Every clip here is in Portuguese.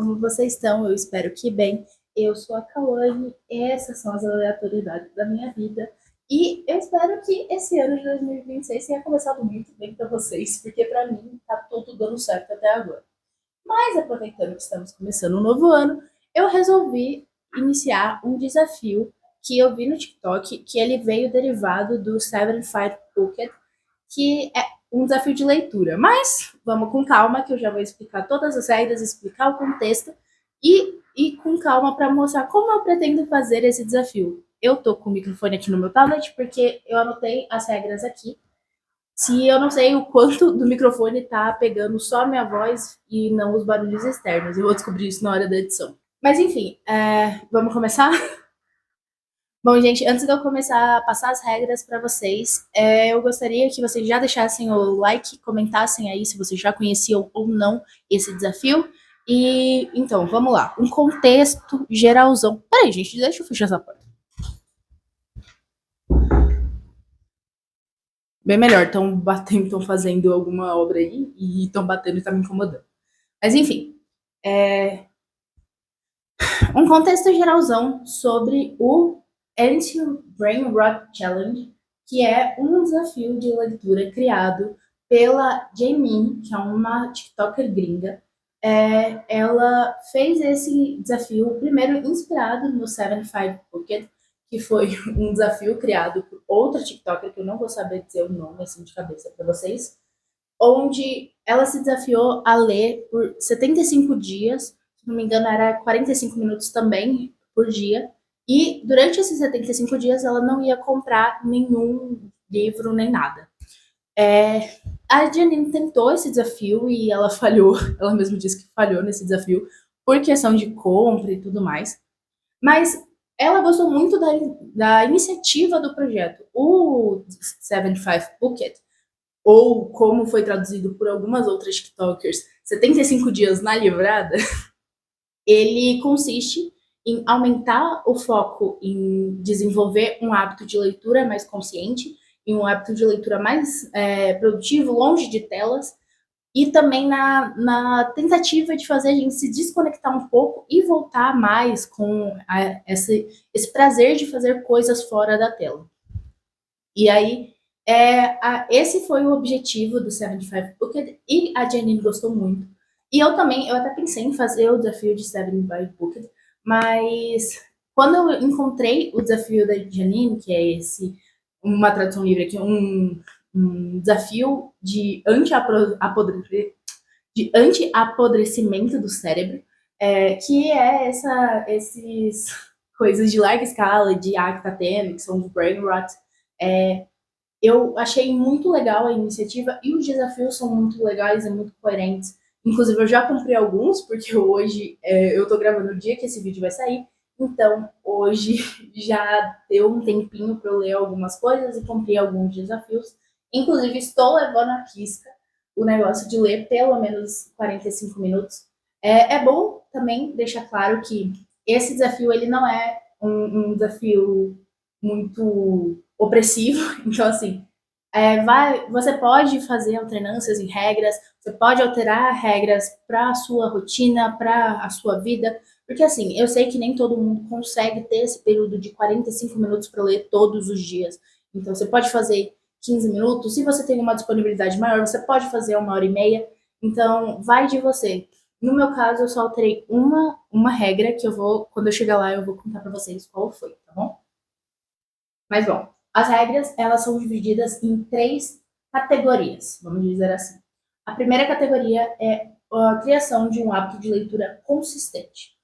como vocês estão? Eu espero que bem. Eu sou a Cauane, essas são as aleatoriedades da minha vida. E eu espero que esse ano de 2026 tenha começado muito bem para vocês, porque para mim tá tudo dando certo até agora. Mas aproveitando que estamos começando um novo ano, eu resolvi iniciar um desafio que eu vi no TikTok, que ele veio derivado do 75 Pocket, que é um desafio de leitura. Mas vamos com calma, que eu já vou explicar todas as regras, explicar o contexto e com calma para mostrar como eu pretendo fazer esse desafio. Eu tô com o microfone aqui no meu tablet porque eu anotei as regras aqui. Se eu não sei o quanto do microfone tá pegando só a minha voz e não os barulhos externos. Eu vou descobrir isso na hora da edição. Mas enfim, vamos começar? Bom, gente, antes de eu começar a passar as regras para vocês, eu gostaria que vocês já deixassem o like, comentassem aí se vocês já conheciam ou não esse desafio. E então, vamos lá. Um contexto geralzão. Peraí, gente, deixa eu fechar essa porta. Bem melhor, estão batendo, estão fazendo alguma obra aí e estão batendo e tá me incomodando. Mas enfim, um contexto geralzão sobre o Anti-Brain Rot Challenge, que é um desafio de leitura criado pela Jaemin, que é uma TikToker gringa. Ela fez esse desafio primeiro inspirado no 75 Pocket, que foi um desafio criado por outra TikToker, que eu não vou saber dizer o nome assim de cabeça para vocês, onde ela se desafiou a ler por 75 dias, se não me engano era 45 minutos também por dia, e durante esses 75 dias ela não ia comprar nenhum livro nem nada. A Janine tentou esse desafio e ela falhou, ela mesma disse que falhou nesse desafio por questão de compra e tudo mais, mas ela gostou muito da iniciativa do projeto. O 75 Pocket, ou como foi traduzido por algumas outras TikTokers, 75 dias na livrada, ele consiste em aumentar o foco em desenvolver um hábito de leitura mais consciente, em um hábito de leitura mais produtivo, longe de telas, e também na tentativa de fazer a gente se desconectar um pouco e voltar mais com esse prazer de fazer coisas fora da tela. E aí, esse foi o objetivo do 75 Pocket e a Janine gostou muito. E eu também, eu até pensei em fazer o desafio de 75 Pocket, mas quando eu encontrei o desafio da Janine, que é esse, uma tradução livre aqui, um desafio de anti-apodrecimento do cérebro, que é esses coisas de larga escala, de ACTA-10, que são os brain rot. Eu achei muito legal a iniciativa e os desafios são muito legais e muito coerentes. Inclusive, eu já cumpri alguns, porque hoje eu tô gravando o dia que esse vídeo vai sair. Então, hoje já deu um tempinho para eu ler algumas coisas e cumprir alguns desafios. Inclusive, estou levando a risca o negócio de ler pelo menos 45 minutos. É bom também deixar claro que esse desafio ele não é um desafio muito opressivo. Então, assim, você pode fazer alternâncias em regras, você pode alterar regras para a sua rotina, para a sua vida, porque assim, eu sei que nem todo mundo consegue ter esse período de 45 minutos para ler todos os dias. Então, você pode fazer 15 minutos, se você tem uma disponibilidade maior, você pode fazer 1 hora e meia. Então, vai de você. No meu caso, eu só alterei uma regra que eu vou, quando eu chegar lá, eu vou contar para vocês qual foi, tá bom? Mas bom, as regras elas são divididas em 3 categorias, vamos dizer assim. A primeira categoria é a criação de um hábito de leitura consistente.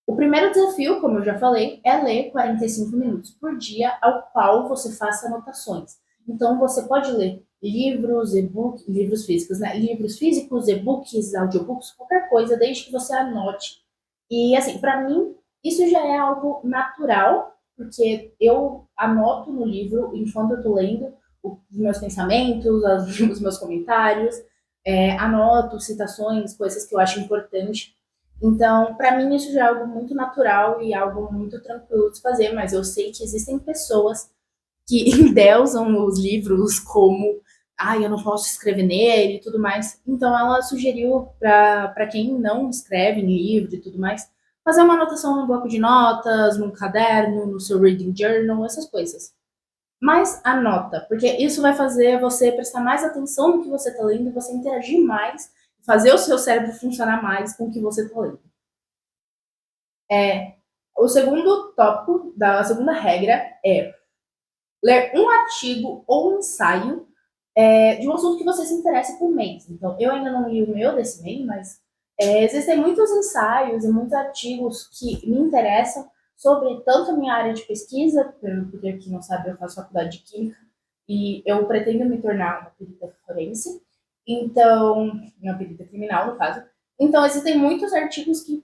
O primeiro desafio, como eu já falei, é ler 45 minutos por dia, ao qual você faça anotações. Então, você pode ler livros, e-books, livros físicos, né? Livros físicos, e-books, audiobooks, qualquer coisa, desde que você anote. E, assim, para mim, isso já é algo natural, porque eu anoto no livro, enquanto eu estou lendo, os meus pensamentos, os meus comentários, anoto citações, coisas que eu acho importante. Então, para mim, isso já é algo muito natural e algo muito tranquilo de fazer, mas eu sei que existem pessoas que endeusam os livros como eu não posso escrever nele e tudo mais. Então ela sugeriu para quem não escreve em livro e tudo mais, fazer uma anotação no bloco de notas, no caderno, no seu reading journal, essas coisas. Mas anota, porque isso vai fazer você prestar mais atenção no que você está lendo, você interagir mais, fazer o seu cérebro funcionar mais com o que você está lendo. O segundo tópico da segunda regra é ler um artigo ou um ensaio de um assunto que você se interessa por mês. Então, eu ainda não li o meu desse mês, mas existem muitos ensaios e muitos artigos que me interessam sobre tanto a minha área de pesquisa, porque quem não sabe, eu faço faculdade de Química, e eu pretendo me tornar uma perita forense, então, uma perita criminal, no caso. Então, existem muitos artigos que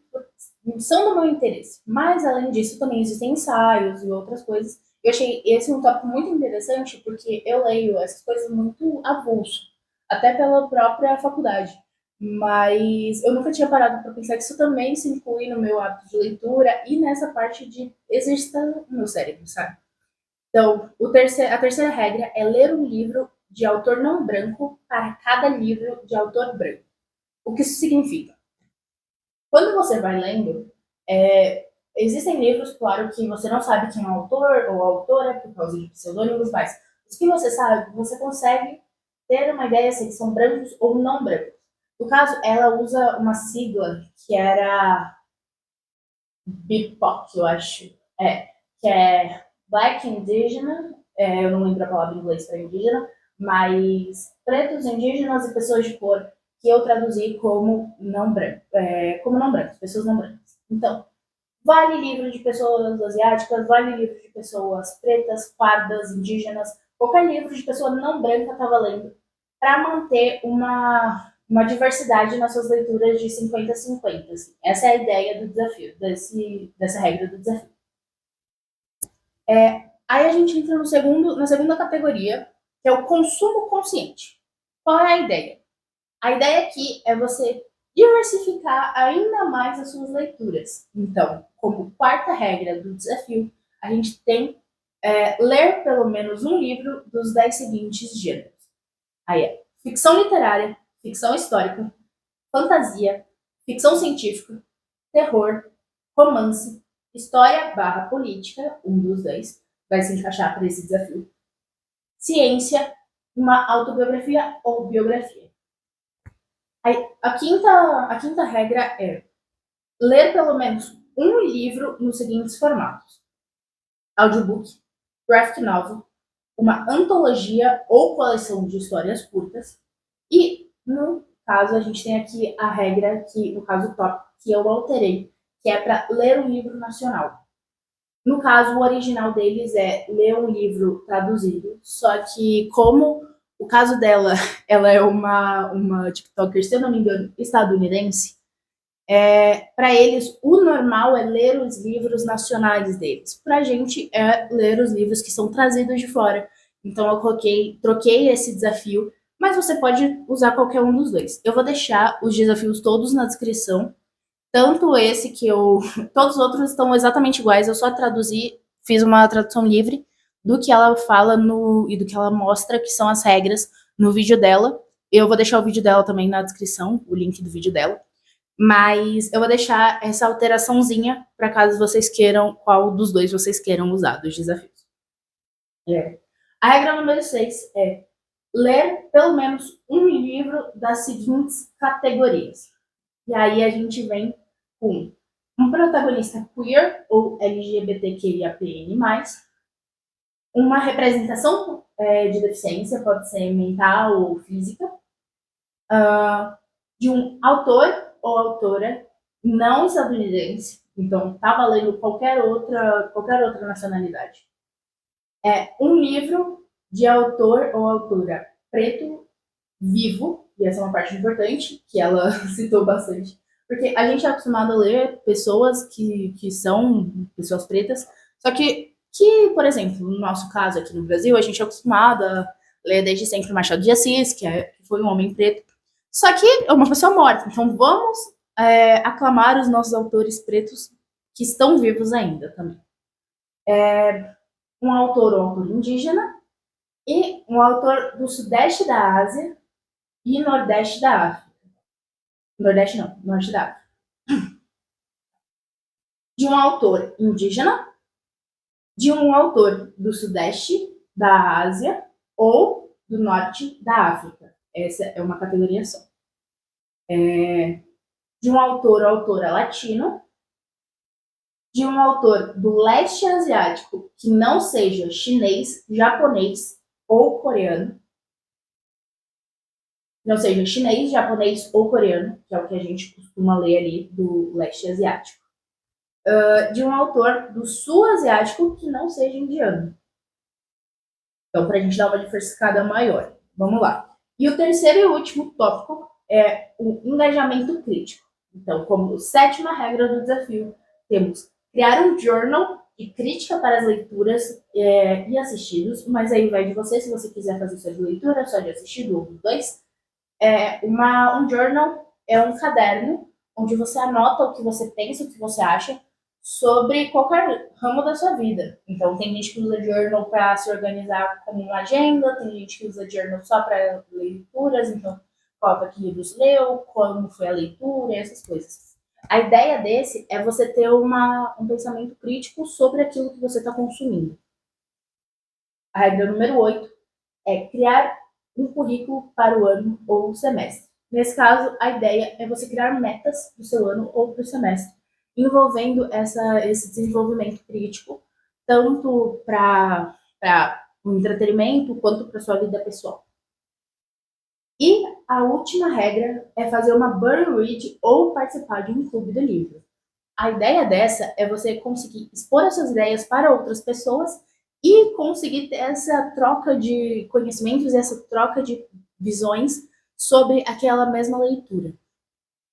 são do meu interesse. Mas, além disso, também existem ensaios e outras coisas. Eu achei esse um tópico muito interessante porque eu leio essas coisas muito avulso, até pela própria faculdade. Mas eu nunca tinha parado para pensar que isso também se inclui no meu hábito de leitura e nessa parte de exercitar o meu cérebro, sabe? Então, a terceira regra é ler um livro de autor não branco para cada livro de autor branco. O que isso significa? Quando você vai lendo, existem livros, claro, que você não sabe quem é o autor ou a autora por causa de pseudônimos, mas os que você sabe, você consegue ter uma ideia se eles são brancos ou não brancos. No caso, ela usa uma sigla que era BIPOC, eu acho, que é Black Indigenous, eu não lembro a palavra em inglês para indígena, mas pretos, indígenas e pessoas de cor, que eu traduzi como não brancos, pessoas não brancas. Então, vale livro de pessoas asiáticas, vale livro de pessoas pretas, pardas, indígenas, qualquer livro de pessoa não branca está valendo, para manter uma diversidade nas suas leituras de 50-50. Assim. Essa é a ideia do desafio, dessa regra do desafio. Aí a gente entra na segunda categoria, que é o consumo consciente. Qual é a ideia? A ideia aqui é você diversificar ainda mais as suas leituras. Então, como quarta regra do desafio, a gente tem ler pelo menos um livro dos 10 seguintes gêneros. Aí é ficção literária, ficção histórica, fantasia, ficção científica, terror, romance, história barra política, um dos 10, vai se encaixar para esse desafio, ciência, uma autobiografia ou biografia. Aí, a quinta regra é ler pelo menos um livro nos seguintes formatos: audiobook, graphic novel, uma antologia ou coleção de histórias curtas. E, no caso, a gente tem aqui a regra que, no caso, o tópico que eu alterei, que é para ler um livro nacional. No caso, o original deles é ler um livro traduzido, só que como o caso dela, ela é uma TikToker, se eu não me engano, estadunidense, para eles o normal é ler os livros nacionais deles. Para a gente é ler os livros que são trazidos de fora. Então eu troquei esse desafio, mas você pode usar qualquer um dos dois. Eu vou deixar os desafios todos na descrição, tanto esse que eu. Todos os outros estão exatamente iguais, eu só traduzi, fiz uma tradução livre do que ela fala e do que ela mostra, que são as regras, no vídeo dela. Eu vou deixar o vídeo dela também na descrição, o link do vídeo dela. Mas eu vou deixar essa alteraçãozinha para caso vocês queiram, qual dos dois vocês queiram usar dos desafios. A regra número 6 é ler pelo menos um livro das seguintes categorias. E aí a gente vem com um protagonista queer ou LGBTQIAPN+, uma representação de deficiência, pode ser mental ou física, de um autor ou autora não estadunidense, então tá valendo qualquer outra nacionalidade. Um livro de autor ou autora preto vivo, e essa é uma parte importante, que ela citou bastante, porque a gente é acostumado a ler pessoas que são pessoas pretas, só que, por exemplo, no nosso caso aqui no Brasil, a gente é acostumado a ler desde sempre Machado de Assis, que foi um homem preto, só que é uma pessoa morta, então vamos aclamar os nossos autores pretos que estão vivos ainda também. Um autor ou autor indígena, e um autor do Sudeste da Ásia e Nordeste da África. Nordeste não, Norte da África. De um autor indígena, de um autor do Sudeste da Ásia ou do Norte da África. Essa é uma categoria só. De um autor ou autora latino, de um autor do leste asiático que não seja chinês, japonês ou coreano. Não seja chinês, japonês ou coreano, que é o que a gente costuma ler ali do leste asiático. De um autor do sul asiático que não seja indiano. Então, para a gente dar uma diversificada maior. Vamos lá. E o terceiro e último tópico é o engajamento crítico. Então, como sétima regra do desafio, temos criar um journal de crítica para as leituras e assistidos, mas aí vai de você, se você quiser fazer só de leitura, só de assistido ou dos dois. Um journal é um caderno onde você anota o que você pensa, o que você acha sobre qualquer ramo da sua vida. Então, tem gente que usa journal para se organizar como uma agenda, tem gente que usa journal só para leituras, então coloca que livros leu, como foi a leitura, essas coisas. A ideia desse é você ter um pensamento crítico sobre aquilo que você está consumindo. A regra número 8 é criar um currículo para o ano ou o semestre. Nesse caso, a ideia é você criar metas para o seu ano ou para o semestre, envolvendo esse desenvolvimento crítico, tanto para o entretenimento quanto para a sua vida pessoal. E a última regra é fazer uma buddy read ou participar de um clube do livro. A ideia dessa é você conseguir expor as suas ideias para outras pessoas e conseguir ter essa troca de conhecimentos, essa troca de visões sobre aquela mesma leitura.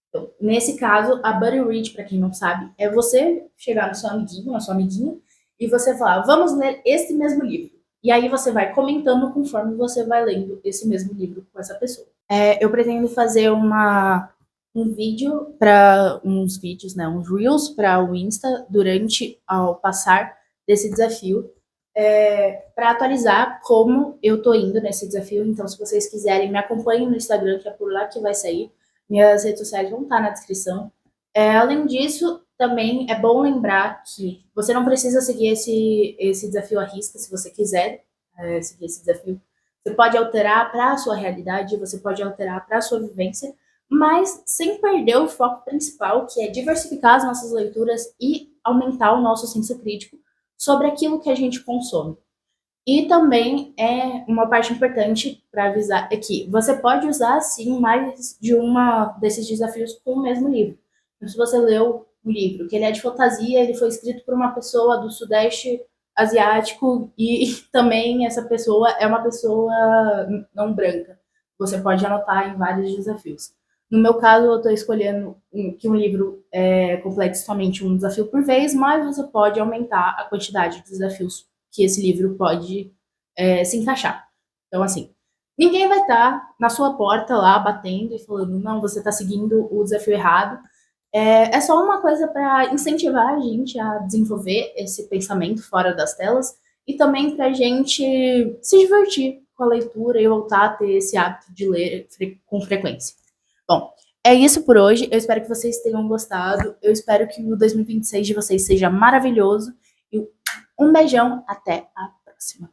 Então, nesse caso, a buddy read, para quem não sabe, é você chegar no seu amiguinho, na sua amiguinha, e você falar, vamos ler este mesmo livro. E aí você vai comentando conforme você vai lendo esse mesmo livro com essa pessoa. Eu pretendo fazer um vídeo para uns vídeos, né, uns reels para o Insta durante ao passar desse desafio, para atualizar como eu tô indo nesse desafio. Então, se vocês quiserem, me acompanhem no Instagram, que é por lá que vai sair. Minhas redes sociais vão estar na descrição. Além disso, também é bom lembrar que você não precisa seguir esse desafio à risca se você quiser seguir esse desafio. Você pode alterar para a sua realidade, você pode alterar para a sua vivência, mas sem perder o foco principal, que é diversificar as nossas leituras e aumentar o nosso senso crítico sobre aquilo que a gente consome. E também é uma parte importante para avisar é que você pode usar sim mais de uma desses desafios com o mesmo livro. Então, se você leu um livro que ele é de fantasia, ele foi escrito por uma pessoa do Sudeste Asiático e também essa pessoa é uma pessoa não branca. Você pode anotar em vários desafios. No meu caso, eu estou escolhendo que um livro complete somente um desafio por vez, mas você pode aumentar a quantidade de desafios que esse livro pode se encaixar. Então, assim, ninguém vai estar na sua porta lá batendo e falando, não, você está seguindo o desafio errado. É só uma coisa para incentivar a gente a desenvolver esse pensamento fora das telas e também para a gente se divertir com a leitura e voltar a ter esse hábito de ler com frequência. Bom, é isso por hoje. Eu espero que vocês tenham gostado. Eu espero que o 2026 de vocês seja maravilhoso. E um beijão. Até a próxima.